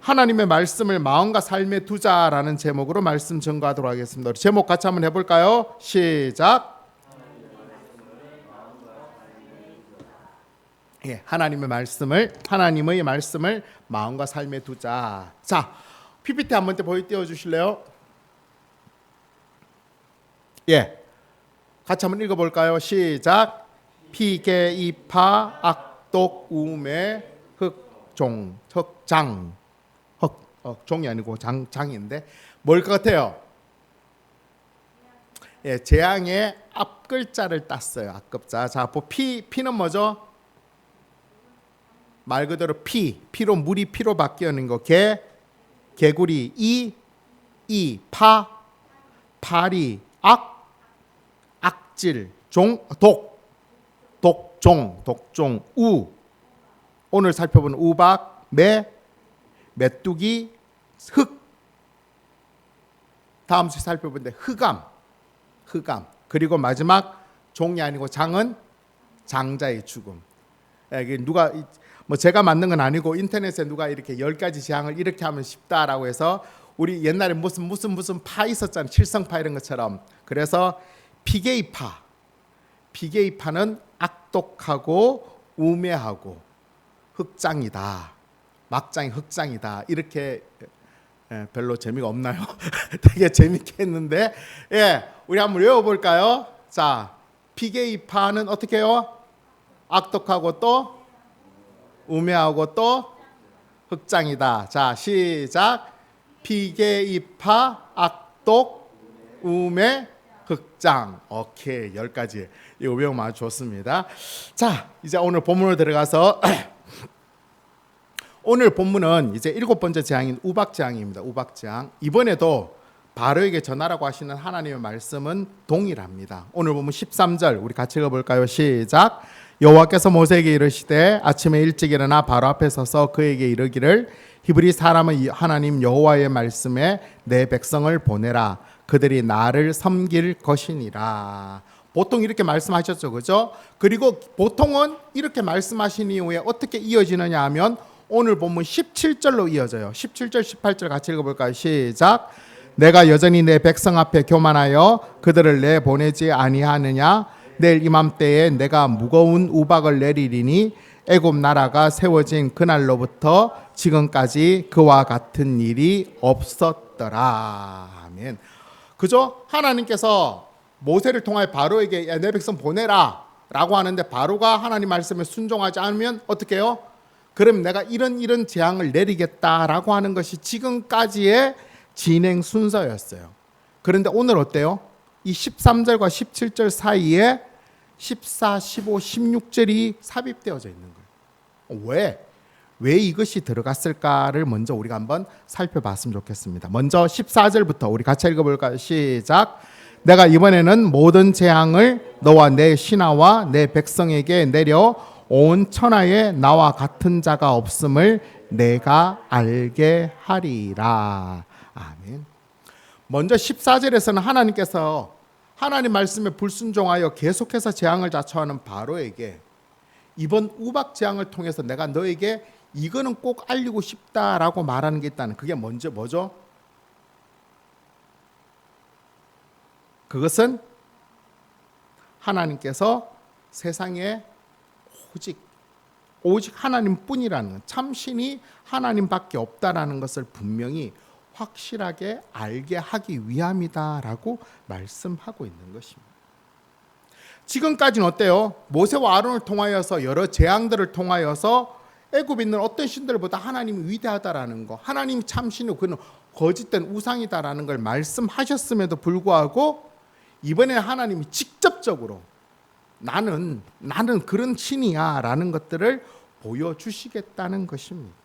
하나님의 말씀을 마음과 삶에 두자라는 제목으로 말씀 전가하도록 하겠습니다. 우리 제목 같이 한번 해볼까요? 시작. 예, 하나님의 말씀을 마음과 삶에 두자. 자, PPT 한번 띄워 주실래요? 예, 같이 한번 읽어볼까요? 시작. 피계이파 악독 우매 흑종 흑장 종이 아니고 장인데 뭘 것 같아요? 예, 재앙의 앞 글자를 땄어요. 앞글자. 자, 피는 뭐죠? 말 그대로 피로 물이 피로 바뀌는 거. 개구리 파리 악질 독종 오늘 살펴보는 우박 메뚜기 흑 다음 주에 살펴보는데 흑암 그리고 마지막 종이 아니고 장은 장자의 죽음. 누가 뭐 제가 만든 건 아니고 인터넷에 누가 이렇게 10가지 재앙을 이렇게 하면 쉽다라고 해서 우리 옛날에 무슨 파 있었잖아요. 칠성파 이런 것처럼. 그래서 피게이파는 악독하고 우매하고 흑장이다. 막장이 흑장이다. 이렇게 별로 재미가 없나요? 되게 재밌게 했는데 예, 우리 한번 외워볼까요? 자, 피게이파는 어떻게 해요? 악독하고 또 우매하고 또 흑장이다. 자, 시작. 피게이파 악독 우매 흑장. 오케이, 10가지. 이거 외우면 아주 좋습니다. 자, 이제 오늘 본문으로 들어가서 오늘 본문은 이제 7번째 재앙인 우박재앙입니다. 우박재앙. 이번에도 바로에게 전하라고 하시는 하나님의 말씀은 동일합니다. 오늘 본문 13절 우리 같이 읽어볼까요? 시작. 여호와께서 모세에게 이르시되 아침에 일찍 일어나 바로 앞에 서서 그에게 이르기를 히브리 사람의 하나님 여호와의 말씀에 내 백성을 보내라. 그들이 나를 섬길 것이니라. 보통 이렇게 말씀하셨죠, 그죠? 그리고 보통은 이렇게 말씀하신 이후에 어떻게 이어지느냐 하면 오늘 본문 17절로 이어져요. 17절, 18절 같이 읽어볼까요? 시작. 내가 여전히 내 백성 앞에 교만하여 그들을 내보내지 아니하느냐? 내일 이맘때에 내가 무거운 우박을 내리리니 애굽 나라가 세워진 그날로부터 지금까지 그와 같은 일이 없었더라. 아멘. 그죠? 하나님께서 모세를 통하여 바로에게 내 백성 보내라 라고 하는데 바로가 하나님 말씀에 순종하지 않으면 어떻게 해요? 그럼 내가 이런 재앙을 내리겠다라고 하는 것이 지금까지의 진행 순서였어요. 그런데 오늘 어때요? 이 13절과 17절 사이에 14, 15, 16절이 삽입되어져 있는 거예요. 왜 이것이 들어갔을까를 먼저 우리가 한번 살펴봤으면 좋겠습니다. 먼저 14절부터 우리 같이 읽어볼까요? 시작. 내가 이번에는 모든 재앙을 너와 내 신하와 내 백성에게 내려 온 천하에 나와 같은 자가 없음을 내가 알게 하리라. 아멘. 먼저 14절에서는 하나님께서 하나님 말씀에 불순종하여 계속해서 재앙을 자초하는 바로에게 이번 우박 재앙을 통해서 내가 너에게 이거는 꼭 알리고 싶다라고 말하는 게 있다는, 그게 먼저 뭐죠? 그것은 하나님께서 세상에 오직 하나님뿐이라는, 참신이 하나님밖에 없다라는 것을 분명히 확실하게 알게 하기 위함이다라고 말씀하고 있는 것입니다. 지금까지는 어때요? 모세와 아론을 통하여서 여러 재앙들을 통하여서 애굽에 있는 어떤 신들보다 하나님이 위대하다라는 거, 하나님이 참신이고 그는 거짓된 우상이다라는 걸 말씀하셨음에도 불구하고 이번에는 하나님이 직접적으로 나는 그런 신이야 라는 것들을 보여주시겠다는 것입니다.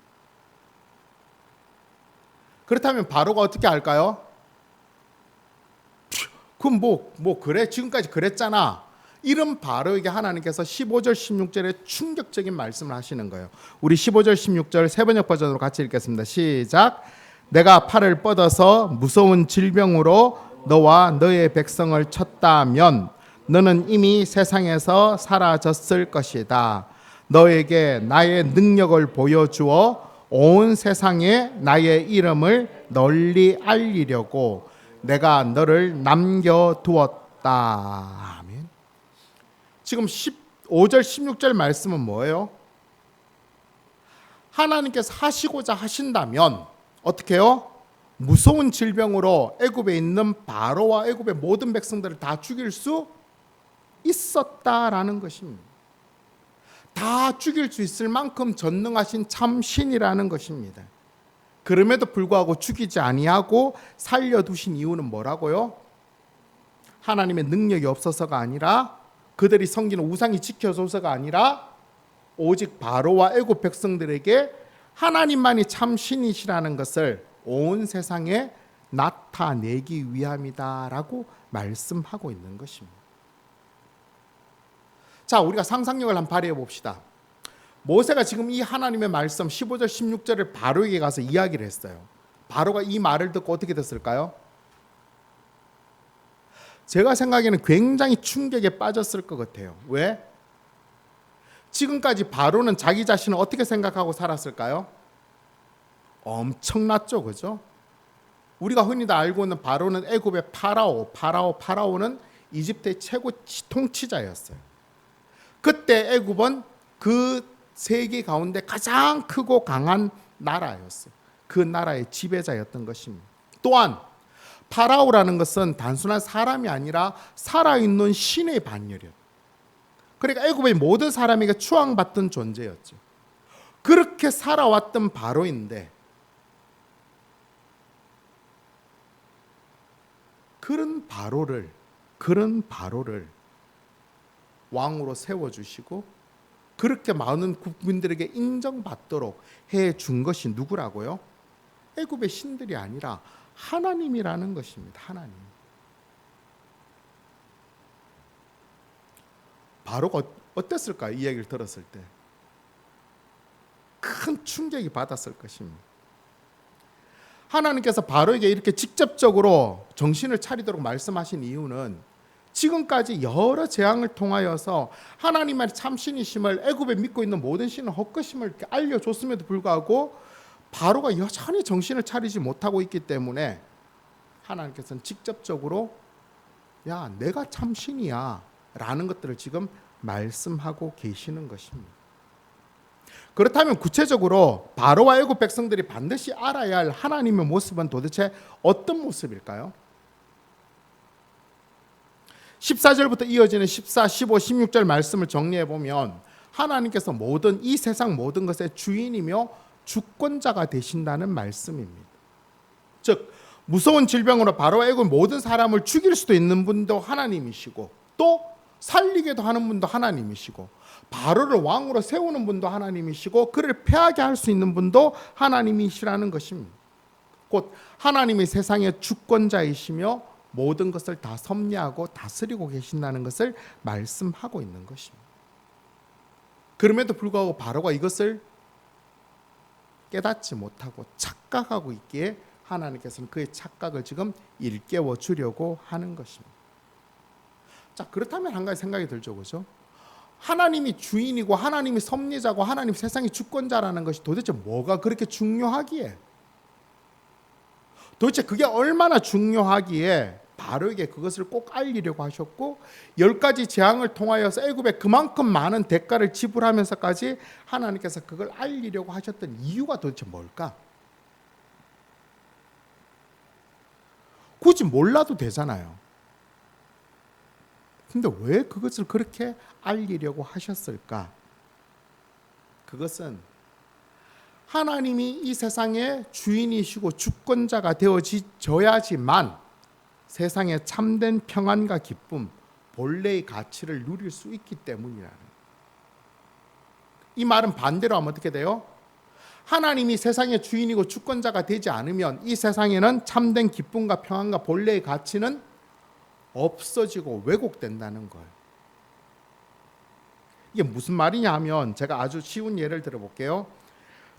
그렇다면 바로가 어떻게 할까요? 그럼 그래? 지금까지 그랬잖아. 이런 바로에게 하나님께서 15절 16절에 충격적인 말씀을 하시는 거예요. 우리 15절 16절 세번역 버전으로 같이 읽겠습니다. 시작. 내가 팔을 뻗어서 무서운 질병으로 너와 너의 백성을 쳤다면 너는 이미 세상에서 사라졌을 것이다. 너에게 나의 능력을 보여주어 온 세상에 나의 이름을 널리 알리려고 내가 너를 남겨두었다. 아멘. 지금 15절 16절 말씀은 뭐예요? 하나님께서 하시고자 하신다면 어떻게 해요? 무서운 질병으로 애굽에 있는 바로와 애굽의 모든 백성들을 다 죽일 수 있었다라는 것입니다. 다 죽일 수 있을 만큼 전능하신 참 신이라는 것입니다. 그럼에도 불구하고 죽이지 아니하고 살려두신 이유는 뭐라고요? 하나님의 능력이 없어서가 아니라, 그들이 섬기는 우상이 지켜줘서가 아니라, 오직 바로와 애굽 백성들에게 하나님만이 참 신이시라는 것을 온 세상에 나타내기 위함이다라고 말씀하고 있는 것입니다. 자, 우리가 상상력을 한번 발휘해 봅시다. 모세가 지금 이 하나님의 말씀 15절 16절을 바로에게 가서 이야기를 했어요. 바로가 이 말을 듣고 어떻게 됐을까요? 제가 생각에는 굉장히 충격에 빠졌을 것 같아요. 왜? 지금까지 바로는 자기 자신을 어떻게 생각하고 살았을까요? 엄청났죠, 그죠? 우리가 흔히 다 알고 있는 바로는 애굽의 파라오는 이집트의 최고 통치자였어요. 그때 애굽은 그 세계 가운데 가장 크고 강한 나라였어요. 그 나라의 지배자였던 것입니다. 또한 파라오라는 것은 단순한 사람이 아니라 살아있는 신의 반열이었어요. 그러니까 애굽의 모든 사람에게 추앙받던 존재였죠. 그렇게 살아왔던 바로인데, 그런 바로를 왕으로 세워주시고 그렇게 많은 국민들에게 인정받도록 해준 것이 누구라고요? 애굽의 신들이 아니라 하나님이라는 것입니다. 하나님. 바로가 어땠을까요? 이 얘기를 들었을 때 큰 충격이 받았을 것입니다. 하나님께서 바로에게 이렇게 직접적으로 정신을 차리도록 말씀하신 이유는 지금까지 여러 재앙을 통하여서 하나님의 참신이심을 애굽에 믿고 있는 모든 신은 헛것임을 이렇게 알려줬음에도 불구하고 바로가 여전히 정신을 차리지 못하고 있기 때문에 하나님께서는 직접적으로 야, 내가 참신이야 라는 것들을 지금 말씀하고 계시는 것입니다. 그렇다면 구체적으로 바로와 애굽 백성들이 반드시 알아야 할 하나님의 모습은 도대체 어떤 모습일까요? 14절부터 이어지는 14, 15, 16절 말씀을 정리해 보면 하나님께서 이 세상 모든 것의 주인이며 주권자가 되신다는 말씀입니다. 즉 무서운 질병으로 바로와 애굽 모든 사람을 죽일 수도 있는 분도 하나님이시고 또 살리게도 하는 분도 하나님이시고 바로를 왕으로 세우는 분도 하나님이시고 그를 패하게 할 수 있는 분도 하나님이시라는 것입니다. 곧 하나님이 세상의 주권자이시며 모든 것을 다 섭리하고 다스리고 계신다는 것을 말씀하고 있는 것입니다. 그럼에도 불구하고 바로가 이것을 깨닫지 못하고 착각하고 있기에 하나님께서는 그의 착각을 지금 일깨워 주려고 하는 것입니다. 자, 그렇다면 한 가지 생각이 들죠, 그죠? 하나님이 주인이고 하나님이 섭리자고 하나님 세상의 주권자라는 것이 도대체 뭐가 그렇게 중요하기에, 도대체 그게 얼마나 중요하기에 바로에게 그것을 꼭 알리려고 하셨고 10가지 재앙을 통하여서 애굽에 그만큼 많은 대가를 지불하면서까지 하나님께서 그걸 알리려고 하셨던 이유가 도대체 뭘까? 굳이 몰라도 되잖아요. 근데 왜 그것을 그렇게 알리려고 하셨을까? 그것은 하나님이 이 세상의 주인이시고 주권자가 되어져야지만 세상의 참된 평안과 기쁨, 본래의 가치를 누릴 수 있기 때문이라는. 이 말은 반대로 하면 어떻게 돼요? 하나님이 세상의 주인이고 주권자가 되지 않으면 이 세상에는 참된 기쁨과 평안과 본래의 가치는 없어지고 왜곡된다는 거예요. 이게 무슨 말이냐 하면 제가 아주 쉬운 예를 들어볼게요.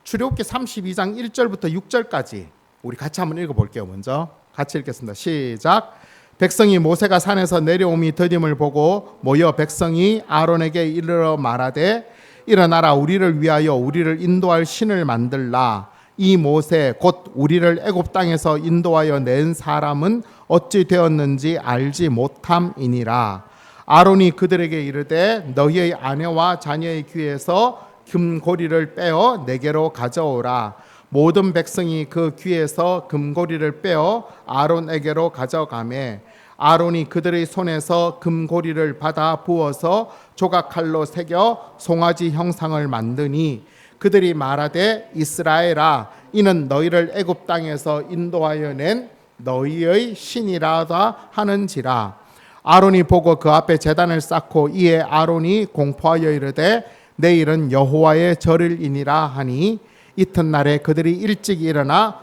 출애굽기 32장 1절부터 6절까지 우리 같이 한번 읽어볼게요. 먼저 같이 읽겠습니다. 시작. 백성이 모세가 산에서 내려옴이 더딤을 보고 모여 백성이 아론에게 이르러 말하되 일어나라 우리를 위하여 우리를 인도할 신을 만들라. 이 모세 곧 우리를 애굽 땅에서 인도하여 낸 사람은 어찌 되었는지 알지 못함이니라. 아론이 그들에게 이르되 너희의 아내와 자녀의 귀에서 금고리를 빼어 내게로 가져오라. 모든 백성이 그 귀에서 금고리를 빼어 아론에게로 가져가매 아론이 그들의 손에서 금고리를 받아 부어서 조각칼로 새겨 송아지 형상을 만드니 그들이 말하되 이스라엘아 이는 너희를 애굽 땅에서 인도하여 낸 너희의 신이라다 하는지라. 아론이 보고 그 앞에 제단을 쌓고 이에 아론이 공포하여 이르되 내일은 여호와의 절일이니라 하니 이튿날에 그들이 일찍 일어나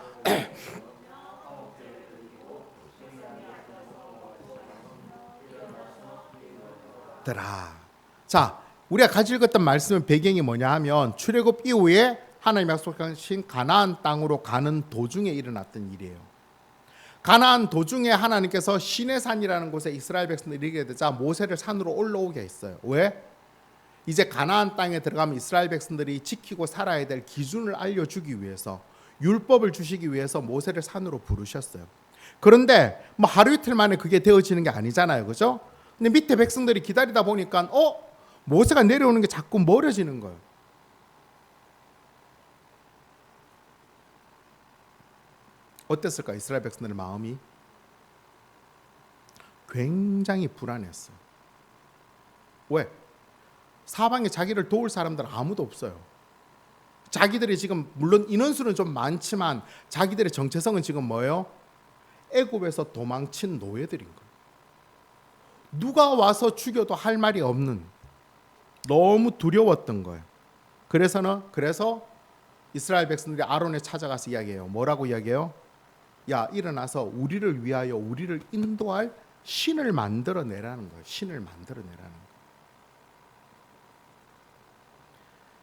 자, 우리가 같이 읽었던 말씀의 배경이 뭐냐 하면 출애굽 이후에 하나님 약속하신 가나안 땅으로 가는 도중에 일어났던 일이에요. 가나안 도중에 하나님께서 시내산이라는 곳에 이스라엘 백성들이 이르게 되자 모세를 산으로 올라오게 했어요. 왜? 이제 가나안 땅에 들어가면 이스라엘 백성들이 지키고 살아야 될 기준을 알려주기 위해서 율법을 주시기 위해서 모세를 산으로 부르셨어요. 그런데 뭐 하루 이틀 만에 그게 되어지는 게 아니잖아요. 그죠? 근데 밑에 백성들이 기다리다 보니까 모세가 내려오는 게 자꾸 멀어지는 거예요. 어땠을까? 이스라엘 백성들의 마음이 굉장히 불안했어요. 왜? 사방에 자기를 도울 사람들은 아무도 없어요. 자기들이 지금 물론 인원수는 좀 많지만 자기들의 정체성은 지금 뭐예요? 애굽에서 도망친 노예들인 거예요. 누가 와서 죽여도 할 말이 없는, 너무 두려웠던 거예요. 그래서 이스라엘 백성들이 아론에 찾아가서 이야기해요. 뭐라고 이야기해요? 야, 일어나서 우리를 위하여 우리를 인도할 신을 만들어내라는 거예요. 신을 만들어내라는 거예요.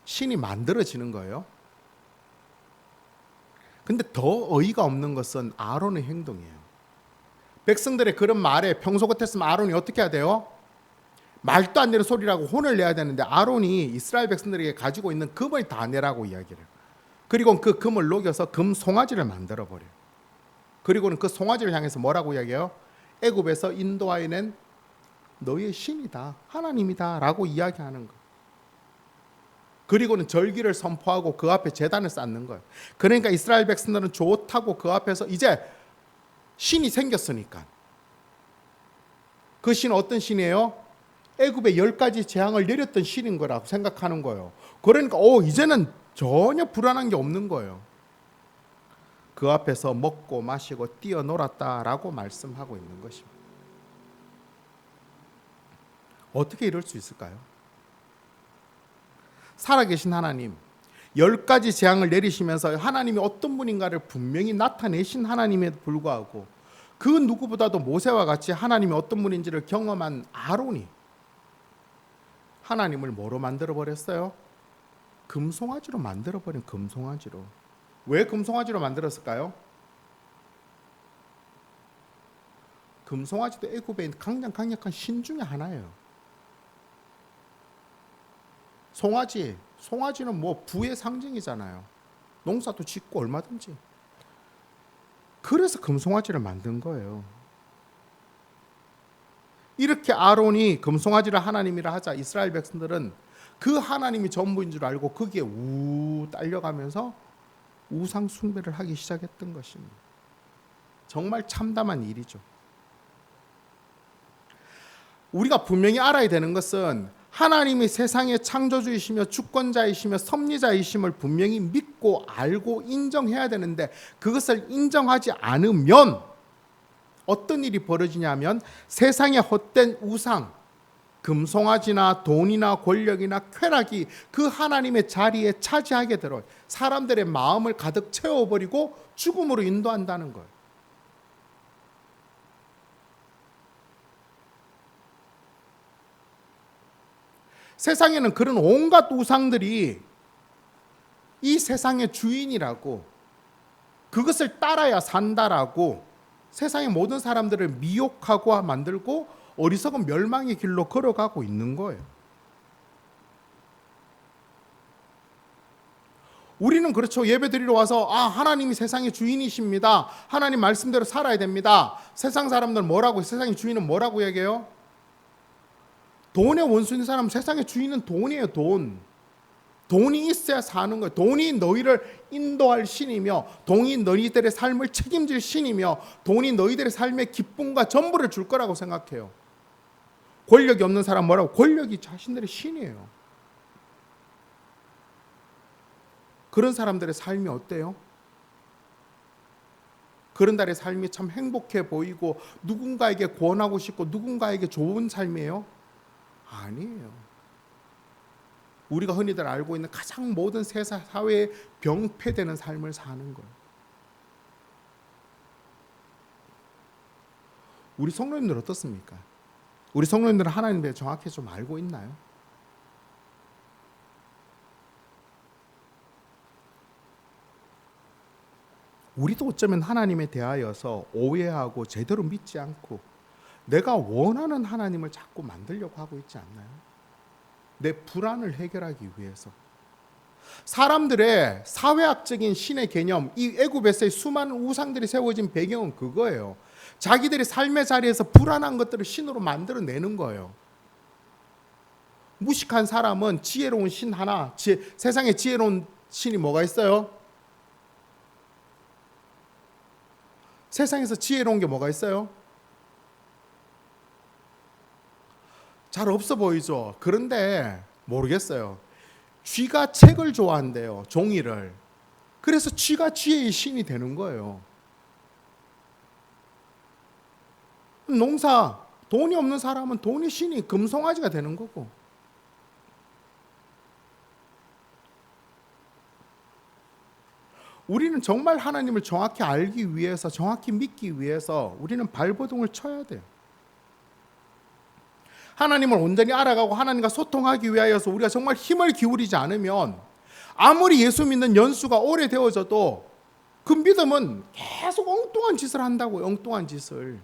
신이 만들어지는 거예요. 근데 더 어이가 없는 것은 아론의 행동이에요. 백성들의 그런 말에 평소 같았으면 아론이 어떻게 해야 돼요? 말도 안 되는 소리라고 혼을 내야 되는데 아론이 이스라엘 백성들에게 가지고 있는 금을 다 내라고 이야기를 해요. 그리고 그 금을 녹여서 금 송아지를 만들어 버려요. 그리고는 그 송아지를 향해서 뭐라고 이야기해요? 애굽에서 인도하여 낸 너희의 신이다, 하나님이다 라고 이야기하는 거예요. 그리고는 절기를 선포하고 그 앞에 제단을 쌓는 거예요. 그러니까 이스라엘 백성들은 좋다고 그 앞에서 이제 신이 생겼으니까. 그 신은 어떤 신이에요? 애굽에 10가지 재앙을 내렸던 신인 거라고 생각하는 거예요. 그러니까 이제는 전혀 불안한 게 없는 거예요. 그 앞에서 먹고 마시고 뛰어놀았다라고 말씀하고 있는 것입니다. 어떻게 이럴 수 있을까요? 살아계신 하나님, 10가지 재앙을 내리시면서 하나님이 어떤 분인가를 분명히 나타내신 하나님에도 불구하고 그 누구보다도 모세와 같이 하나님이 어떤 분인지를 경험한 아론이 하나님을 뭐로 만들어버렸어요? 금송아지로 만들어버린 금송아지로. 왜 금송아지로 만들었을까요? 금송아지도 애굽에 있는 가장 강력한 신 중에 하나예요. 송아지는 뭐 부의 상징이잖아요. 농사도 짓고 얼마든지. 그래서 금송아지를 만든 거예요. 이렇게 아론이 금송아지를 하나님이라 하자 이스라엘 백성들은 그 하나님이 전부인 줄 알고 거기에 딸려가면서 우상 숭배를 하기 시작했던 것입니다. 정말 참담한 일이죠. 우리가 분명히 알아야 되는 것은 하나님이 세상의 창조주이시며 주권자이시며 섭리자이심을 분명히 믿고 알고 인정해야 되는데 그것을 인정하지 않으면 어떤 일이 벌어지냐면 세상의 헛된 우상, 금송아지나 돈이나 권력이나 쾌락이 그 하나님의 자리에 차지하게 들어요. 사람들의 마음을 가득 채워버리고 죽음으로 인도한다는 거예요. 세상에는 그런 온갖 우상들이 이 세상의 주인이라고, 그것을 따라야 산다라고 세상의 모든 사람들을 미혹하고 만들고 어리석은 멸망의 길로 걸어가고 있는 거예요. 우리는 그렇죠. 예배 드리러 와서 하나님이 세상의 주인이십니다. 하나님 말씀대로 살아야 됩니다. 세상 사람들 뭐라고, 세상의 주인은 뭐라고 얘기해요? 돈의 원수인 사람, 세상의 주인은 돈이에요. 돈이 있어야 사는 거예요. 돈이 너희를 인도할 신이며, 돈이 너희들의 삶을 책임질 신이며, 돈이 너희들의 삶의 기쁨과 전부를 줄 거라고 생각해요. 권력이 없는 사람 뭐라고? 권력이 자신들의 신이에요. 그런 사람들의 삶이 어때요? 그런 달의 삶이 참 행복해 보이고 누군가에게 권하고 싶고 누군가에게 좋은 삶이에요? 아니에요. 우리가 흔히들 알고 있는 가장 모든 사회에 병폐되는 삶을 사는 거예요. 우리 성도님들 어떻습니까? 우리 성도님들은 하나님에 대해 정확히 좀 알고 있나요? 우리도 어쩌면 하나님에 대하여서 오해하고 제대로 믿지 않고 내가 원하는 하나님을 자꾸 만들려고 하고 있지 않나요? 내 불안을 해결하기 위해서. 사람들의 사회학적인 신의 개념, 이 애굽에서의 수많은 우상들이 세워진 배경은 그거예요. 자기들이 삶의 자리에서 불안한 것들을 신으로 만들어내는 거예요. 무식한 사람은 지혜로운 신 하나, 세상에 지혜로운 신이 뭐가 있어요? 세상에서 지혜로운 게 뭐가 있어요? 잘 없어 보이죠? 그런데 모르겠어요. 쥐가 책을 좋아한대요. 종이를. 그래서 쥐가 지혜의 신이 되는 거예요. 농사, 돈이 없는 사람은 돈의 신이 금송아지가 되는 거고. 우리는 정말 하나님을 정확히 알기 위해서, 정확히 믿기 위해서 우리는 발버둥을 쳐야 돼요. 하나님을 온전히 알아가고 하나님과 소통하기 위하여서 우리가 정말 힘을 기울이지 않으면 아무리 예수 믿는 연수가 오래되어져도 그 믿음은 계속 엉뚱한 짓을 한다고요. 엉뚱한 짓을.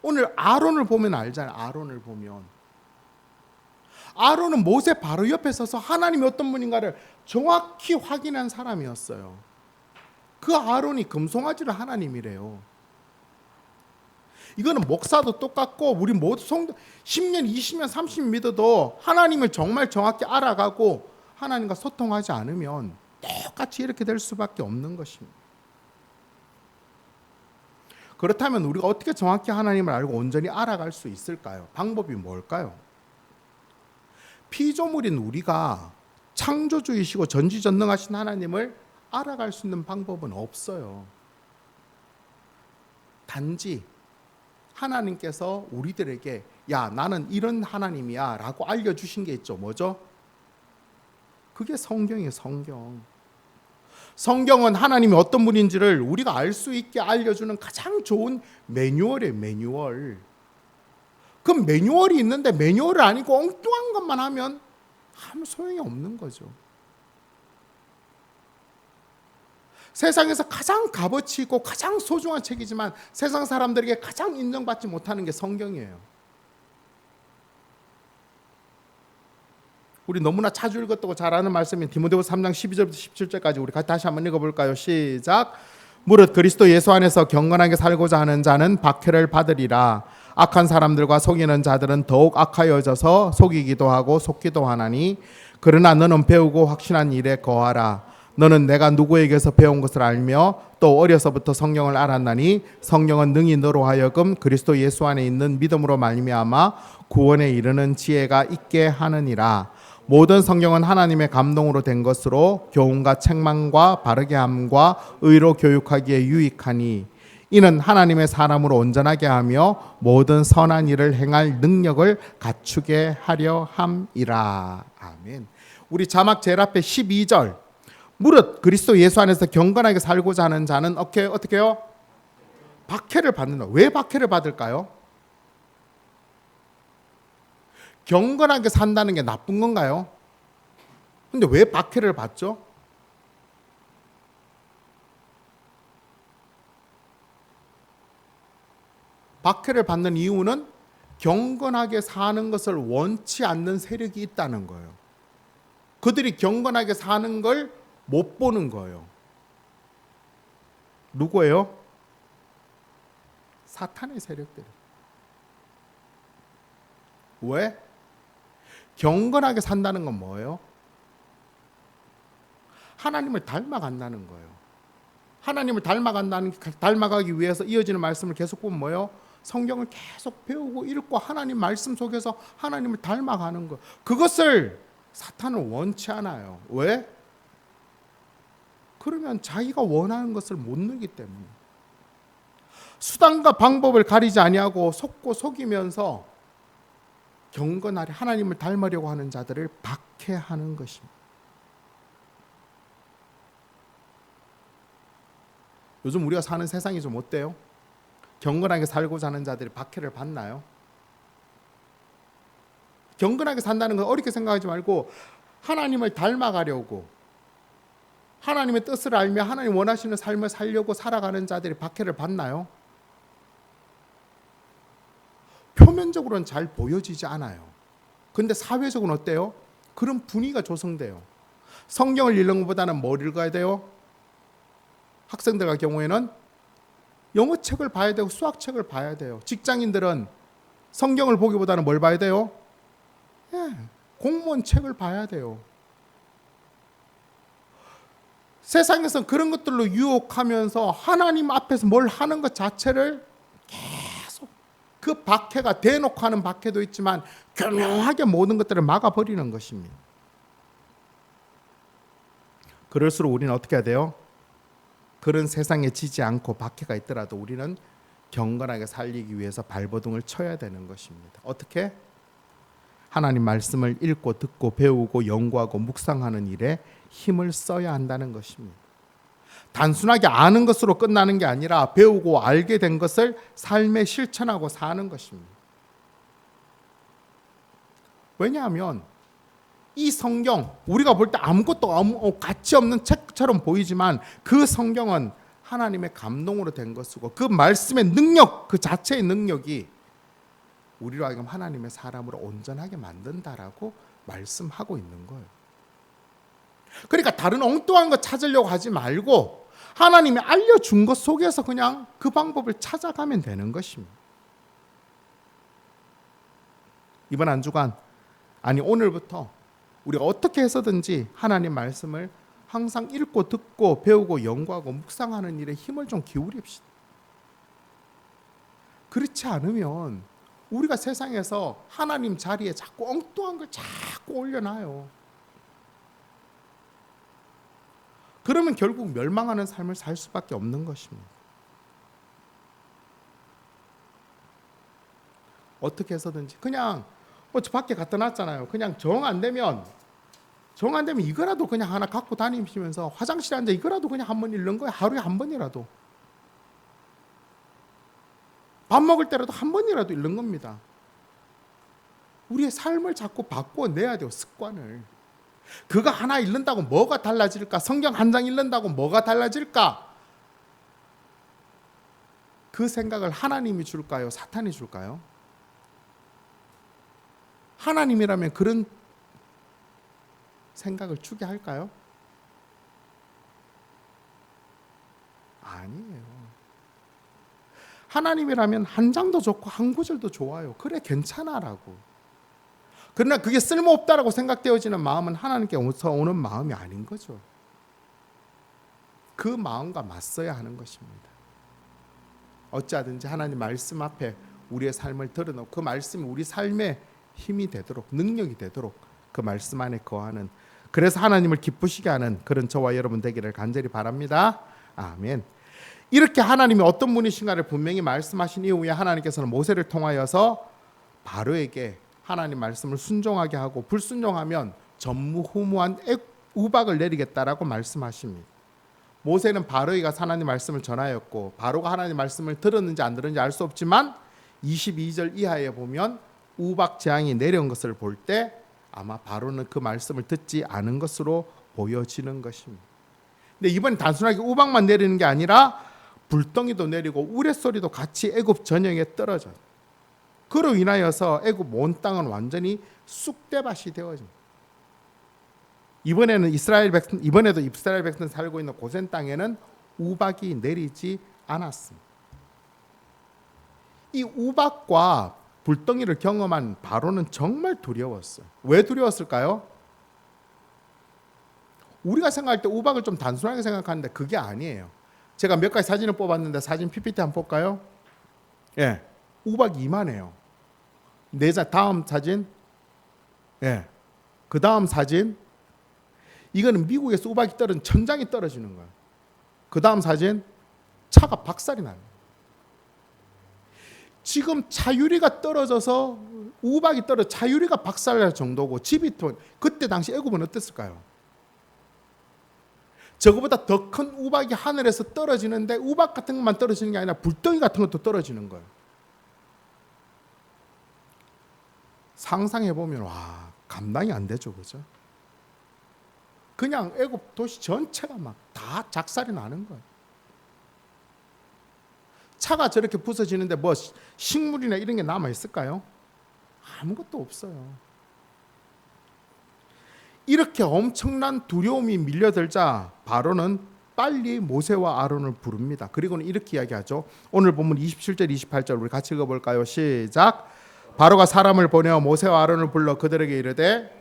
오늘 아론을 보면 알잖아요. 아론은 모세 바로 옆에 서서 하나님이 어떤 분인가를 정확히 확인한 사람이었어요. 그 아론이 금송아지를 하나님이래요. 이거는 목사도 똑같고 우리 모두 10년, 20년, 30년 믿어도 하나님을 정말 정확히 알아가고 하나님과 소통하지 않으면 똑같이 이렇게 될 수밖에 없는 것입니다. 그렇다면 우리가 어떻게 정확히 하나님을 알고 온전히 알아갈 수 있을까요? 방법이 뭘까요? 피조물인 우리가 창조주이시고 전지전능하신 하나님을 알아갈 수 있는 방법은 없어요. 단지 하나님께서 우리들에게 야 나는 이런 하나님이야 라고 알려주신 게 있죠. 뭐죠? 그게 성경이에요. 성경은 하나님이 어떤 분인지를 우리가 알 수 있게 알려주는 가장 좋은 매뉴얼이에요. 매뉴얼. 그 매뉴얼이 있는데 매뉴얼을 아니고 엉뚱한 것만 하면 아무 소용이 없는 거죠. 세상에서 가장 값어치 있고 가장 소중한 책이지만 세상 사람들에게 가장 인정받지 못하는 게 성경이에요. 우리 너무나 자주 읽었다고 잘 아는 말씀인 디모데후서 3장 12절부터 17절까지 우리 다시 한번 읽어볼까요? 시작. 무릇 그리스도 예수 안에서 경건하게 살고자 하는 자는 박해를 받으리라. 악한 사람들과 속이는 자들은 더욱 악하여져서 속이기도 하고 속기도 하나니 그러나 너는 배우고 확신한 일에 거하라. 너는 내가 누구에게서 배운 것을 알며 또 어려서부터 성경을 알았나니 성경은 능히 너로 하여금 그리스도 예수 안에 있는 믿음으로 말미암아 구원에 이르는 지혜가 있게 하느니라. 모든 성경은 하나님의 감동으로 된 것으로 교훈과 책망과 바르게 함과 의로 교육하기에 유익하니 이는 하나님의 사람으로 온전하게 하며 모든 선한 일을 행할 능력을 갖추게 하려 함이라. 아멘. 우리 자막 제일 앞에 12절. 무릇 그리스도 예수 안에서 경건하게 살고자 하는 자는 어떻게요? 박해를 받는다. 왜 박해를 받을까요? 경건하게 산다는 게 나쁜 건가요? 근데 왜 박해를 받죠? 박해를 받는 이유는 경건하게 사는 것을 원치 않는 세력이 있다는 거예요. 그들이 경건하게 사는 걸 못 보는 거예요. 누구예요? 사탄의 세력들. 왜? 경건하게 산다는 건 뭐예요? 하나님을 닮아간다는 거예요. 하나님을 닮아가기 위해서 이어지는 말씀을 계속 보면 뭐예요? 성경을 계속 배우고 읽고 하나님 말씀 속에서 하나님을 닮아가는 거. 그것을 사탄은 원치 않아요. 왜? 그러면 자기가 원하는 것을 못 누리기 때문에. 수단과 방법을 가리지 아니하고 속고 속이면서 경건하려 하나님을 닮으려고 하는 자들을 박해하는 것입니다. 요즘 우리가 사는 세상이 좀 어때요? 경건하게 살고자 하는 자들이 박해를 받나요? 경건하게 산다는 건 어렵게 생각하지 말고 하나님을 닮아가려고 하나님의 뜻을 알며 하나님 원하시는 삶을 살려고 살아가는 자들이 박해를 받나요? 표면적으로는 잘 보여지지 않아요. 근데 사회적으로는 어때요? 그런 분위기가 조성돼요. 성경을 읽는 것보다는 뭘 읽어야 돼요? 학생들 같은 경우에는 영어책을 봐야 되고 수학책을 봐야 돼요. 직장인들은 성경을 보기보다는 뭘 봐야 돼요? 공무원 책을 봐야 돼요. 세상에서 그런 것들로 유혹하면서 하나님 앞에서 뭘 하는 것 자체를 계속 그 박해가 대놓고 하는 박해도 있지만 교묘하게 모든 것들을 막아버리는 것입니다. 그럴수록 우리는 어떻게 해야 돼요? 그런 세상에 지지 않고 박해가 있더라도 우리는 경건하게 살리기 위해서 발버둥을 쳐야 되는 것입니다. 어떻게? 하나님 말씀을 읽고 듣고 배우고 연구하고 묵상하는 일에 힘을 써야 한다는 것입니다. 단순하게 아는 것으로 끝나는 게 아니라 배우고 알게 된 것을 삶에 실천하고 사는 것입니다. 왜냐하면 이 성경, 우리가 볼 때 아무것도 가치 없는 책처럼 보이지만 그 성경은 하나님의 감동으로 된 것이고 그 말씀의 능력, 그 자체의 능력이 우리로 하여금 하나님의 사람으로 온전하게 만든다라고 말씀하고 있는 거예요. 그러니까 다른 엉뚱한 거 찾으려고 하지 말고 하나님이 알려준 것 속에서 그냥 그 방법을 찾아가면 되는 것입니다. 이번 한 주간, 아니 오늘부터 우리가 어떻게 해서든지 하나님 말씀을 항상 읽고 듣고 배우고 연구하고 묵상하는 일에 힘을 좀 기울입시다. 그렇지 않으면 우리가 세상에서 하나님 자리에 자꾸 엉뚱한 걸 자꾸 올려놔요. 그러면 결국 멸망하는 삶을 살 수밖에 없는 것입니다. 어떻게 해서든지 그냥 저 밖에 갖다 놨잖아요. 그냥 정 안 되면 이거라도 그냥 하나 갖고 다니시면서 화장실에 앉아 이거라도 그냥 한 번 읽는 거예요. 하루에 한 번이라도. 밥 먹을 때라도 한 번이라도 읽는 겁니다. 우리의 삶을 자꾸 바꿔내야 돼요. 습관을. 그거 하나 읽는다고 뭐가 달라질까? 성경 한 장 읽는다고 뭐가 달라질까? 그 생각을 하나님이 줄까요? 사탄이 줄까요? 하나님이라면 그런 생각을 주게 할까요? 아니에요. 하나님이라면 한 장도 좋고 한 구절도 좋아요. 그래 괜찮아라고. 그러나 그게 쓸모없다라고 생각되어지는 마음은 하나님께서 오는 마음이 아닌 거죠. 그 마음과 맞서야 하는 것입니다. 어찌하든지 하나님 말씀 앞에 우리의 삶을 드러놓고 그 말씀이 우리 삶의 힘이 되도록 능력이 되도록 그 말씀 안에 거하는, 그래서 하나님을 기쁘시게 하는 그런 저와 여러분 되기를 간절히 바랍니다. 아멘. 이렇게 하나님이 어떤 분이신가를 분명히 말씀하신 이후에 하나님께서는 모세를 통하여서 바로에게 하나님 말씀을 순종하게 하고 불순종하면 전무후무한 우박을 내리겠다라고 말씀하십니다. 모세는 바로가 하나님 말씀을 전하였고 바로가 하나님 말씀을 들었는지 안 들었는지 알 수 없지만 22절 이하에 보면 우박 재앙이 내려온 것을 볼 때 아마 바로는 그 말씀을 듣지 않은 것으로 보여지는 것입니다. 근데 이번엔 단순하게 우박만 내리는 게 아니라 불덩이도 내리고 우레소리도 같이 애굽 전역에 떨어져요. 그로 인하여서 애굽 온 땅은 완전히 쑥대밭이 되어집니다. 이번에도 이스라엘 백성 살고 있는 고센 땅에는 우박이 내리지 않았습니다. 이 우박과 불덩이를 경험한 바로는 정말 두려웠어요. 왜 두려웠을까요? 우리가 생각할 때 우박을 좀 단순하게 생각하는데 그게 아니에요. 제가 몇 가지 사진을 뽑았는데 사진 PPT 한번 볼까요? 예, 우박이 이만해요. 다음 사진. 예, 그 다음 사진. 이거는 미국에서 우박이 떨어진 천장이 떨어지는 거예요. 그 다음 사진. 차가 박살이 나요. 지금 차유리가 떨어져서 우박이 떨어져 차유리가 박살날 정도고 집이 그때 당시 애굽은 어땠을까요? 저거보다 더 큰 우박이 하늘에서 떨어지는데 우박 같은 것만 떨어지는 게 아니라 불덩이 같은 것도 떨어지는 거예요. 상상해 보면 와, 감당이 안 되죠, 그죠? 그냥 애굽 도시 전체가 막 다 작살이 나는 거예요. 차가 저렇게 부서지는데 뭐 식물이나 이런 게 남아 있을까요? 아무것도 없어요. 이렇게 엄청난 두려움이 밀려들자 바로는 빨리 모세와 아론을 부릅니다. 그리고는 이렇게 이야기하죠. 오늘 본문 27절 28절 우리 같이 읽어볼까요? 시작. 바로가 사람을 보내어 모세와 아론을 불러 그들에게 이르되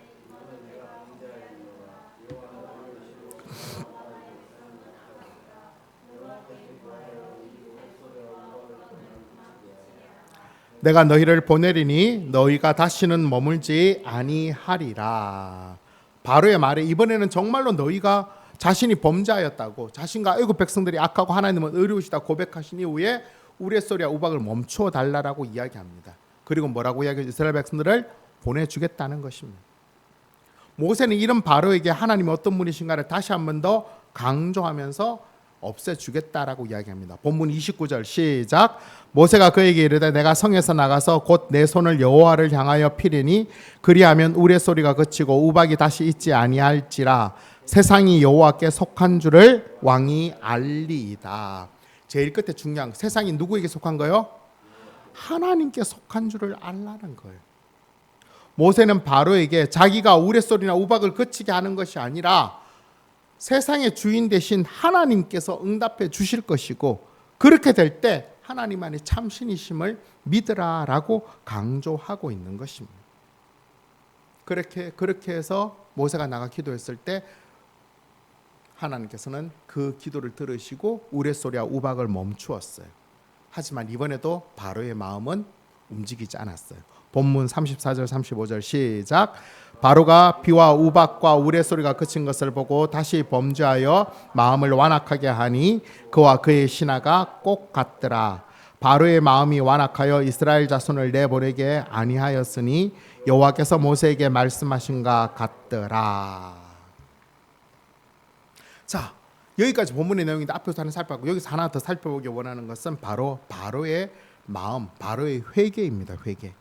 내가 너희를 보내리니 너희가 다시는 머물지 아니하리라. 바로의 말에 이번에는 정말로 너희가 자신이 범죄하였다고 자신과 애굽 백성들이 악하고 하나님은 의로우시다 고백하신 이후에 우레소리와 우박을 멈추어 달라라고 이야기합니다. 그리고 뭐라고 이야기하죠? 이스라엘 백성들을 보내주겠다는 것입니다. 모세는 이런 바로에게 하나님이 어떤 분이신가를 다시 한 번 더 강조하면서 없애주겠다라고 이야기합니다. 본문 29절 시작. 모세가 그에게 이르되 내가 성에서 나가서 곧 내 손을 여호와를 향하여 피리니 그리하면 우레소리가 그치고 우박이 다시 있지 아니할지라 세상이 여호와께 속한 줄을 왕이 알리이다. 제일 끝에 중요한 세상이 누구에게 속한 거요? 하나님께 속한 줄을 알라는 거예요. 모세는 바로에게 자기가 우레소리나 우박을 그치게 하는 것이 아니라 세상의 주인 되신 하나님께서 응답해 주실 것이고 그렇게 될 때 하나님만이 참신이심을 믿으라라고 강조하고 있는 것입니다. 그렇게 해서 모세가 나가 기도했을 때 하나님께서는 그 기도를 들으시고 우레소리와 우박을 멈추었어요. 하지만 이번에도 바로의 마음은 움직이지 않았어요. 본문 34절 35절 시작. 바로가 비와 우박과 우레소리가 그친 것을 보고 다시 범죄하여 마음을 완악하게 하니 그와 그의 신하가 꼭 같더라. 바로의 마음이 완악하여 이스라엘 자손을 내보내게 아니하였으니 여호와께서 모세에게 말씀하신가 같더라. 자, 여기까지 본문의 내용인데 앞에서 하나 살펴보고 여기서 하나 더 살펴보기 원하는 것은 바로 바로의 마음, 바로의 회개입니다. 회개.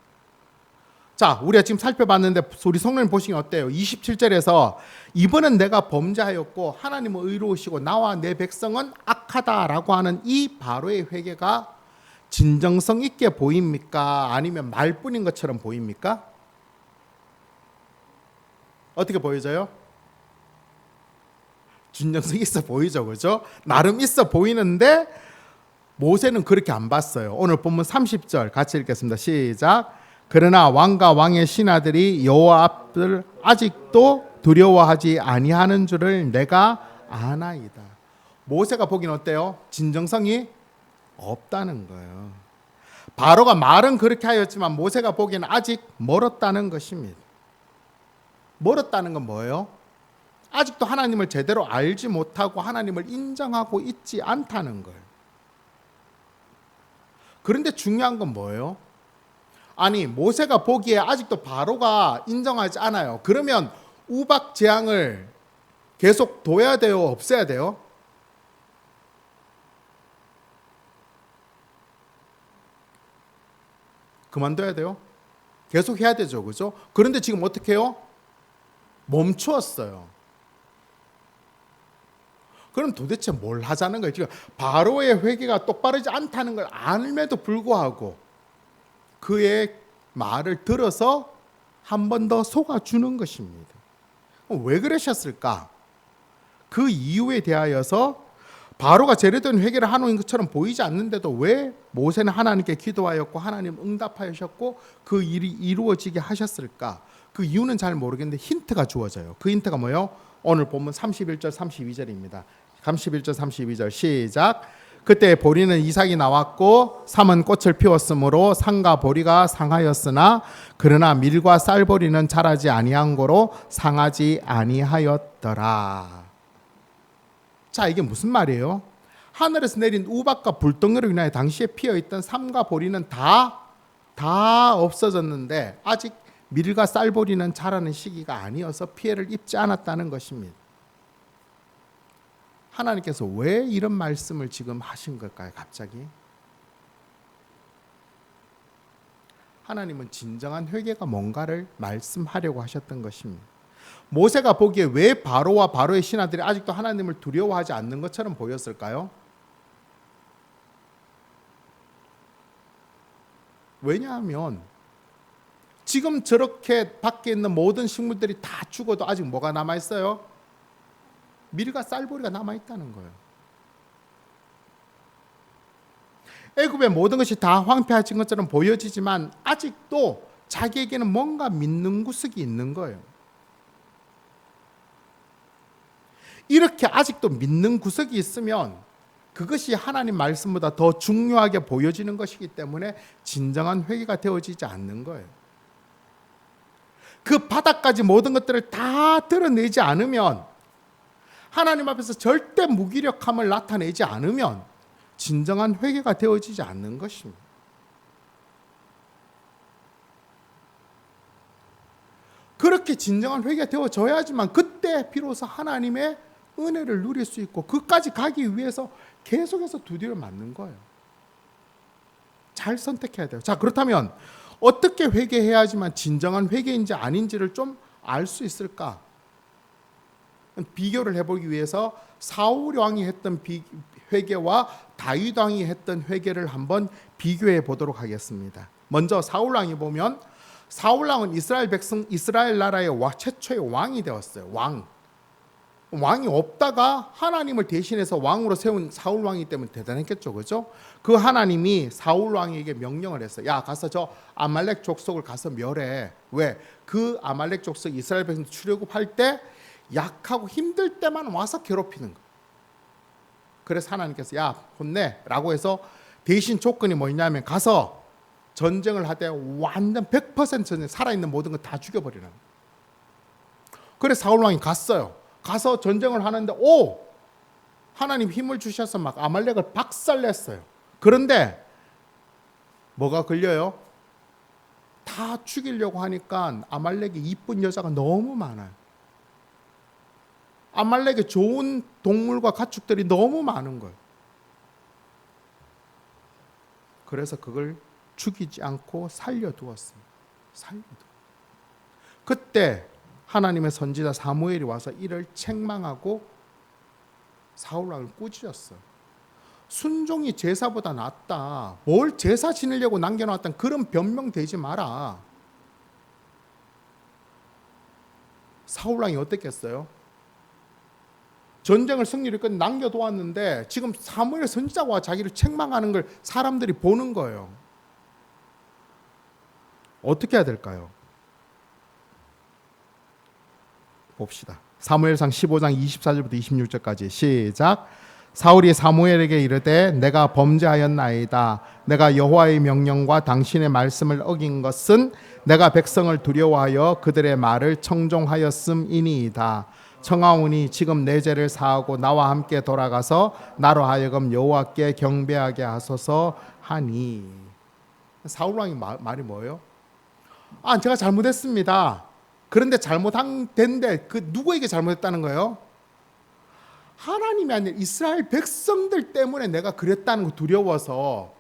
자, 우리가 지금 살펴봤는데 우리 성도님 보시기 어때요? 27절에서 이번엔 내가 범죄하였고 하나님은 의로우시고 나와 내 백성은 악하다라고 하는 이 바로의 회개가 진정성 있게 보입니까? 아니면 말뿐인 것처럼 보입니까? 어떻게 보여져요? 진정성 있어 보이죠, 그죠? 나름 있어 보이는데 모세는 그렇게 안 봤어요. 오늘 본문 30절 같이 읽겠습니다. 시작. 그러나 왕과 왕의 신하들이 여호와 앞을 아직도 두려워하지 아니하는 줄을 내가 아나이다. 모세가 보기는 어때요? 진정성이 없다는 거예요. 바로가 말은 그렇게 하였지만 모세가 보기에는 아직 멀었다는 것입니다. 멀었다는 건 뭐예요? 아직도 하나님을 제대로 알지 못하고 하나님을 인정하고 있지 않다는 거예요. 그런데 중요한 건 뭐예요? 아니, 모세가 보기에 아직도 바로가 인정하지 않아요. 그러면 우박 재앙을 계속 둬야 돼요? 없애야 돼요? 그만둬야 돼요? 계속 해야 되죠, 그죠? 그런데 지금 어떻게 해요? 멈추었어요. 그럼 도대체 뭘 하자는 거예요? 지금 바로의 회개가 똑바르지 않다는 걸 알면도 불구하고 그의 말을 들어서 한 번 더 속아주는 것입니다. 왜 그러셨을까? 그 이유에 대하여서 바로가 제대로 회개를 하는 것처럼 보이지 않는데도 왜 모세는 하나님께 기도하였고 하나님 응답하셨고 그 일이 이루어지게 하셨을까? 그 이유는 잘 모르겠는데 힌트가 주어져요. 그 힌트가 뭐예요? 오늘 본문 31절 32절입니다. 31절 32절 시작. 그때 보리는 이삭이 나왔고 삼은 꽃을 피웠으므로 상과 보리가 상하였으나 그러나 밀과 쌀보리는 자라지 아니한 고로 상하지 아니하였더라. 자, 이게 무슨 말이에요? 하늘에서 내린 우박과 불덩이로 인하여 당시에 피어있던 삼과 보리는 다 없어졌는데 아직 밀과 쌀보리는 자라는 시기가 아니어서 피해를 입지 않았다는 것입니다. 하나님께서 왜 이런 말씀을 지금 하신 걸까요? 갑자기 하나님은 진정한 회개가 뭔가를 말씀하려고 하셨던 것입니다. 모세가 보기에 왜 바로와 바로의 신하들이 아직도 하나님을 두려워하지 않는 것처럼 보였을까요? 왜냐하면 지금 저렇게 밖에 있는 모든 식물들이 다 죽어도 아직 뭐가 남아있어요? 밀과 쌀보리가 남아있다는 거예요. 애굽의 모든 것이 다 황폐해진 것처럼 보여지지만 아직도 자기에게는 뭔가 믿는 구석이 있는 거예요. 이렇게 아직도 믿는 구석이 있으면 그것이 하나님 말씀보다 더 중요하게 보여지는 것이기 때문에 진정한 회개가 되어지지 않는 거예요. 그 바닥까지 모든 것들을 다 드러내지 않으면, 하나님 앞에서 절대 무기력함을 나타내지 않으면 진정한 회개가 되어지지 않는 것입니다. 그렇게 진정한 회개가 되어져야지만 그때 비로소 하나님의 은혜를 누릴 수 있고 그까지 가기 위해서 계속해서 두드려 맞는 거예요. 잘 선택해야 돼요. 자, 그렇다면 어떻게 회개해야지만 진정한 회개인지 아닌지를 좀 알 수 있을까? 비교를 해보기 위해서 사울 왕이 했던 회개와 다윗 왕이 했던 회개를 한번 비교해 보도록 하겠습니다. 먼저 사울 왕이 보면, 사울 왕은 이스라엘 나라의 최초의 왕이 되었어요. 왕이 없다가 하나님을 대신해서 왕으로 세운 사울 왕이기 때문에 대단했겠죠, 그렇죠? 그 하나님이 사울 왕에게 명령을 했어요. 야, 가서 저 아말렉 족속을 가서 멸해. 왜? 그 아말렉 족속 이스라엘 백성 출애굽할 때 약하고 힘들 때만 와서 괴롭히는 거. 그래서 하나님께서 야, 혼내라고 해서 대신 조건이 뭐냐면 가서 전쟁을 하되 완전 100% 전쟁, 살아있는 모든 걸 다 죽여버리는. 그래서 사울 왕이 갔어요. 가서 전쟁을 하는데 하나님 힘을 주셔서 막 아말렉을 박살냈어요. 그런데 뭐가 걸려요? 다 죽이려고 하니까 아말렉이 이쁜 여자가 너무 많아요. 아말렉에 좋은 동물과 가축들이 너무 많은 거예요. 그래서 그걸 죽이지 않고 살려두었습니다. 그때 하나님의 선지자 사무엘이 와서 이를 책망하고 사울 왕을 꾸짖었어요. 순종이 제사보다 낫다. 뭘 제사 지내려고 남겨놨던 그런 변명 되지 마라. 사울 왕이 어땠겠어요? 전쟁을 승리를 끝 남겨두었는데 지금 사무엘 선지자와 자기를 책망하는 걸 사람들이 보는 거예요. 어떻게 해야 될까요? 봅시다. 사무엘상 15장 24절부터 26절까지 시작. 사울이 사무엘에게 이르되 내가 범죄하였나이다. 내가 여호와의 명령과 당신의 말씀을 어긴 것은 내가 백성을 두려워하여 그들의 말을 청종하였음이니이다. 청하오니 지금 내 죄를 사하고 나와 함께 돌아가서 나로 하여금 여호와께 경배하게 하소서 하니. 사울 왕이 말이 뭐예요? 제가 잘못했습니다. 그런데 잘못된데 그 누구에게 잘못했다는 거예요? 하나님이 아니라 이스라엘 백성들 때문에 내가 그랬다는 거 두려워서.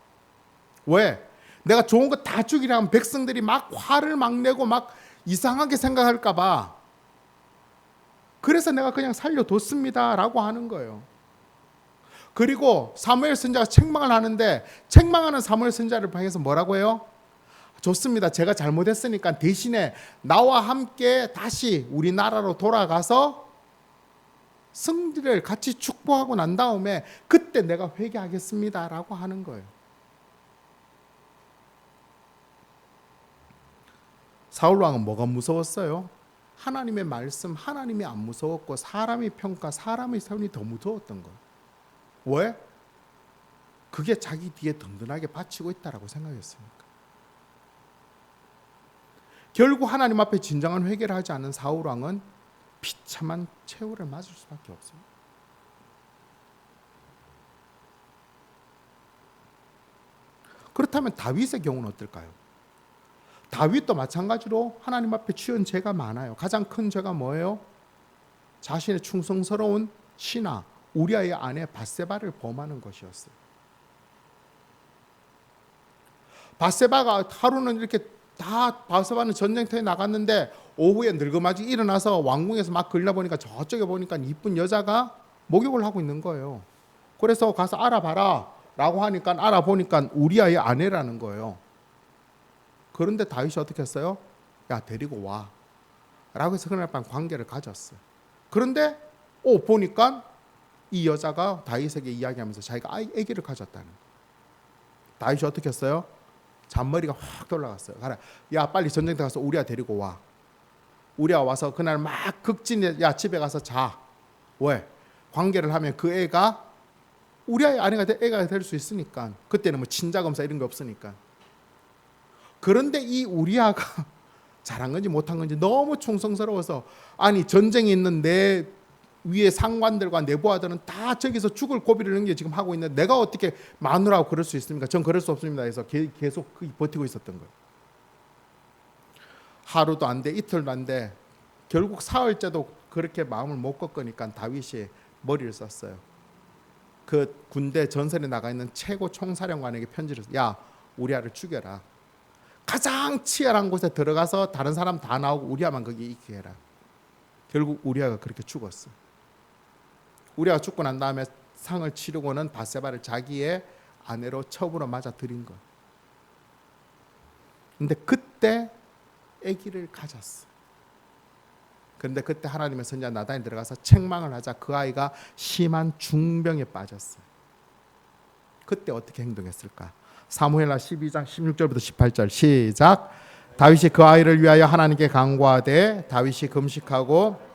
왜? 내가 좋은 거 다 죽이라면 백성들이 막 화를 막 내고 막 이상하게 생각할까 봐. 그래서 내가 그냥 살려뒀습니다 라고 하는 거예요. 그리고 사무엘 선지자가 책망을 하는데 책망하는 사무엘 선지자를 향해서 뭐라고 해요? 좋습니다. 제가 잘못했으니까 대신에 나와 함께 다시 우리나라로 돌아가서 승리를 같이 축복하고 난 다음에 그때 내가 회개하겠습니다라고 하는 거예요. 사울 왕은 뭐가 무서웠어요? 하나님의 말씀, 하나님이 안 무서웠고 사람의 평가, 사람의 선이 더 무서웠던 거예요. 왜? 그게 자기 뒤에 든든하게 바치고 있다라고 생각했으니까. 결국 하나님 앞에 진정한 회개를 하지 않은 사울 왕은 비참한 최후를 맞을 수밖에 없습니다. 그렇다면 다윗의 경우는 어떨까요? 다윗도 마찬가지로 하나님 앞에 지은 죄가 많아요. 가장 큰 죄가 뭐예요? 자신의 충성스러운 신하 우리아의 아내 밧세바를 범하는 것이었어요. 밧세바가 하루는 이렇게 다 밧세바는 전쟁터에 나갔는데 오후에 늙어마지 일어나서 왕궁에서 막 걸려보니까 저쪽에 보니까 이쁜 여자가 목욕을 하고 있는 거예요. 그래서 가서 알아봐라 라고 하니까 알아보니까 우리아의 아내라는 거예요. 그런데 다윗이 어떻게 했어요? 야 데리고 와 라고 해서 그날 밤 관계를 가졌어요. 그런데 보니까 이 여자가 다윗에게 이야기하면서 자기가 아기를 가졌다는 거예요. 다윗이 어떻게 했어요? 잔머리가 확 돌아갔어요. 가라. 야 빨리 전쟁터 가서 우리아 데리고 와. 우리아 와서 그날 막 극진해. 야 집에 가서 자. 왜? 관계를 하면 그 애가 우리아의 애가 될 수 있으니까. 그때는 뭐 친자검사 이런 게 없으니까. 그런데 이 우리아가 잘한 건지 못한 건지 너무 충성스러워서 아니 전쟁에 있는 내 위에 상관들과 내부하들은 다 저기서 죽을 고비를 넘겨 지금 하고 있는데 내가 어떻게 마누라하고 그럴 수 있습니까? 전 그럴 수 없습니다 해서 계속 버티고 있었던 거예요. 하루도 안 돼, 이틀도 안 돼. 결국 사흘째도 그렇게 마음을 못 꺾으니까 다윗이 머리를 썼어요. 그 군대 전선에 나가 있는 최고 총사령관에게 편지를 썼어요. 야 우리아를 죽여라. 가장 치열한 곳에 들어가서 다른 사람 다 나오고 우리아만 거기 있게 해라. 결국 우리아가 그렇게 죽었어요. 우리아가 죽고 난 다음에 상을 치르고는 밧세바를 자기의 아내로 첩으로 맞아 들인 거예요. 근데 그때 아기를 가졌어요. 그런데 그때 하나님의 선지자 나단이 들어가서 책망을 하자 그 아이가 심한 중병에 빠졌어요. 그때 어떻게 행동했을까? 사무엘하 12장 16절부터 18절 시작. 다윗이 그 아이를 위하여 하나님께 간구하되 다윗이 금식하고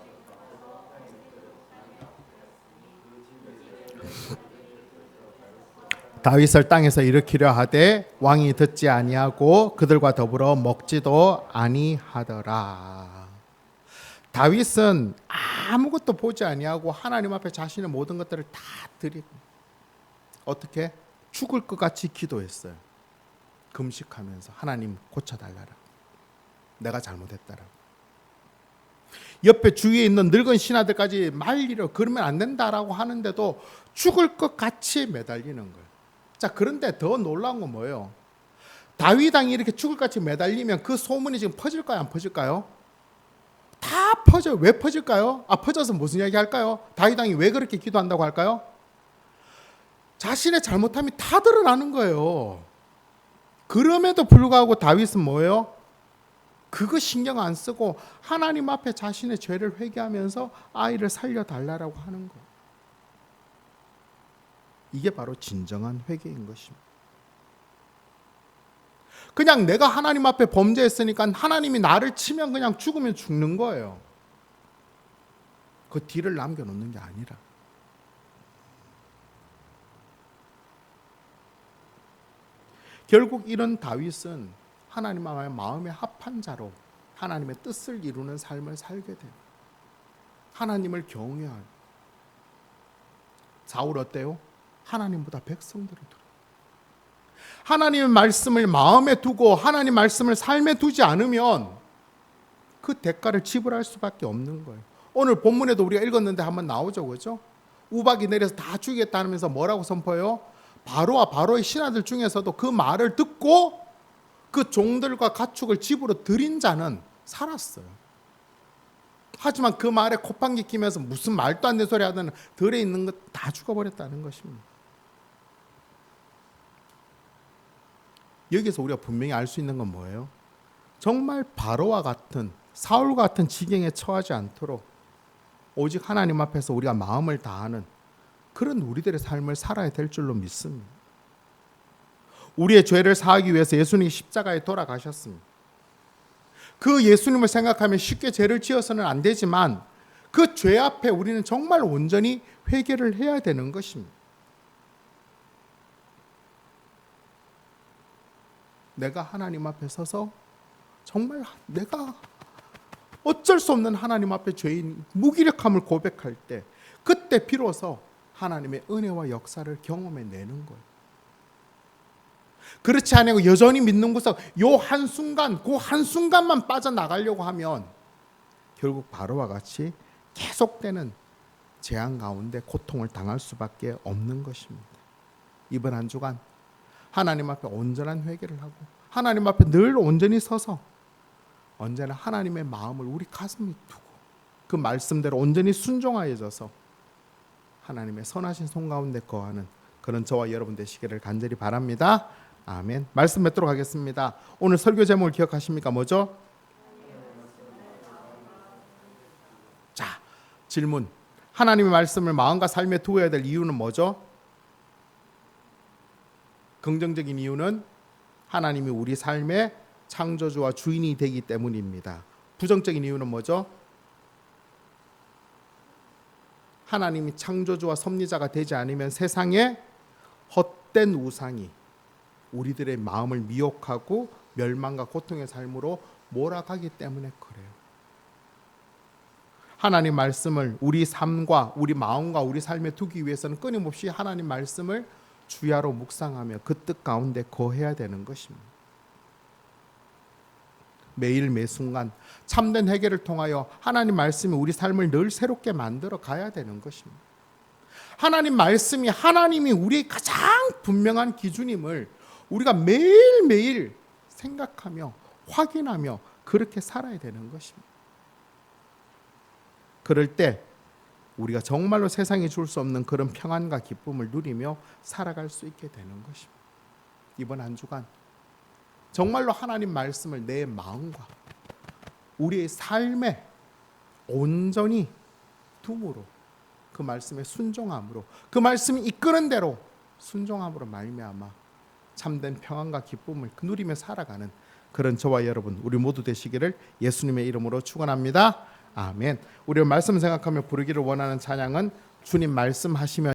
다윗을 땅에서 일으키려 하되 왕이 듣지 아니하고 그들과 더불어 먹지도 아니하더라. 다윗은 아무것도 보지 아니하고 하나님 앞에 자신의 모든 것들을 다 드리고 어떻게? 죽을 것 같이 기도했어요. 금식하면서 하나님 고쳐달라라. 내가 잘못했다라. 옆에 주위에 있는 늙은 신하들까지 말리려 그러면 안 된다라고 하는데도 죽을 것 같이 매달리는 거예요. 자, 그런데 더 놀라운 건 뭐예요? 다윗 왕이 이렇게 죽을 것 같이 매달리면 그 소문이 지금 퍼질까요? 안 퍼질까요? 다 퍼져요. 왜 퍼질까요? 퍼져서 무슨 이야기 할까요? 다윗 왕이 왜 그렇게 기도한다고 할까요? 자신의 잘못함이 다 드러나는 거예요. 그럼에도 불구하고 다윗은 뭐예요? 그거 신경 안 쓰고 하나님 앞에 자신의 죄를 회개하면서 아이를 살려달라고 하는 거예요. 이게 바로 진정한 회개인 것입니다. 그냥 내가 하나님 앞에 범죄했으니까 하나님이 나를 치면 그냥 죽으면 죽는 거예요. 그 뒤를 남겨놓는 게 아니라. 결국 이런 다윗은 하나님과의 마음의 합한 자로 하나님의 뜻을 이루는 삶을 살게 돼요. 하나님을 경외하는. 사울 어때요? 하나님보다 백성들을 들어요. 하나님의 말씀을 마음에 두고 하나님 말씀을 삶에 두지 않으면 그 대가를 지불할 수밖에 없는 거예요. 오늘 본문에도 우리가 읽었는데 한번 나오죠, 그렇죠? 우박이 내려서 다 죽이겠다면서 뭐라고 선포해요? 바로와 바로의 신하들 중에서도 그 말을 듣고 그 종들과 가축을 집으로 들인 자는 살았어요. 하지만 그 말에 콧방귀 끼면서 무슨 말도 안 되는 소리 하던 들에 있는 것 다 죽어버렸다는 것입니다. 여기서 우리가 분명히 알 수 있는 건 뭐예요? 정말 바로와 같은 사울과 같은 지경에 처하지 않도록 오직 하나님 앞에서 우리가 마음을 다하는 그런 우리들의 삶을 살아야 될 줄로 믿습니다. 우리의 죄를 사하기 위해서 예수님이 십자가에 돌아가셨습니다. 그 예수님을 생각하면 쉽게 죄를 지어서는 안 되지만 그 죄 앞에 우리는 정말 온전히 회개를 해야 되는 것입니다. 내가 하나님 앞에 서서 정말 내가 어쩔 수 없는 하나님 앞에 죄인 무기력함을 고백할 때 그때 비로소 하나님의 은혜와 역사를 경험해내는 거예요. 그렇지 않고 여전히 믿는 곳에서 요 한순간 그 한순간만 빠져나가려고 하면 결국 바로와 같이 계속되는 재앙 가운데 고통을 당할 수밖에 없는 것입니다. 이번 한 주간 하나님 앞에 온전한 회개를 하고 하나님 앞에 늘 온전히 서서 언제나 하나님의 마음을 우리 가슴에 두고 그 말씀대로 온전히 순종하여져서 하나님의 선하신 손 가운데 거하는 그런 저와 여러분 되시기를 간절히 바랍니다. 아멘. 말씀 맺도록 하겠습니다. 오늘 설교 제목을 기억하십니까? 뭐죠? 자, 질문. 하나님의 말씀을 마음과 삶에 두어야 될 이유는 뭐죠? 긍정적인 이유는 하나님이 우리 삶의 창조주와 주인이 되기 때문입니다. 부정적인 이유는 뭐죠? 하나님이 창조주와 섭리자가 되지 않으면 세상에 헛된 우상이 우리들의 마음을 미혹하고 멸망과 고통의 삶으로 몰아가기 때문에 그래요. 하나님 말씀을 우리 삶과 우리 마음과 우리 삶에 두기 위해서는 끊임없이 하나님 말씀을 주야로 묵상하며 그 뜻 가운데 거해야 되는 것입니다. 매일 매순간 참된 회개를 통하여 하나님 말씀이 우리 삶을 늘 새롭게 만들어 가야 되는 것입니다. 하나님 말씀이 하나님이 우리의 가장 분명한 기준임을 우리가 매일매일 생각하며 확인하며 그렇게 살아야 되는 것입니다. 그럴 때 우리가 정말로 세상이 줄 수 없는 그런 평안과 기쁨을 누리며 살아갈 수 있게 되는 것입니다. 이번 한 주간 정말로 하나님 말씀을 내 마음과 우리의 삶에 온전히 둠으로 그 말씀에 순종함으로 그 말씀이 이끄는 대로 순종함으로 말미암아 참된 평안과 기쁨을 누리며 살아가는 그런 저와 여러분 우리 모두 되시기를 예수님의 이름으로 축원합니다. 아멘. 우리 말씀 생각하며 부르기를 원하는 찬양은 주님 말씀하시면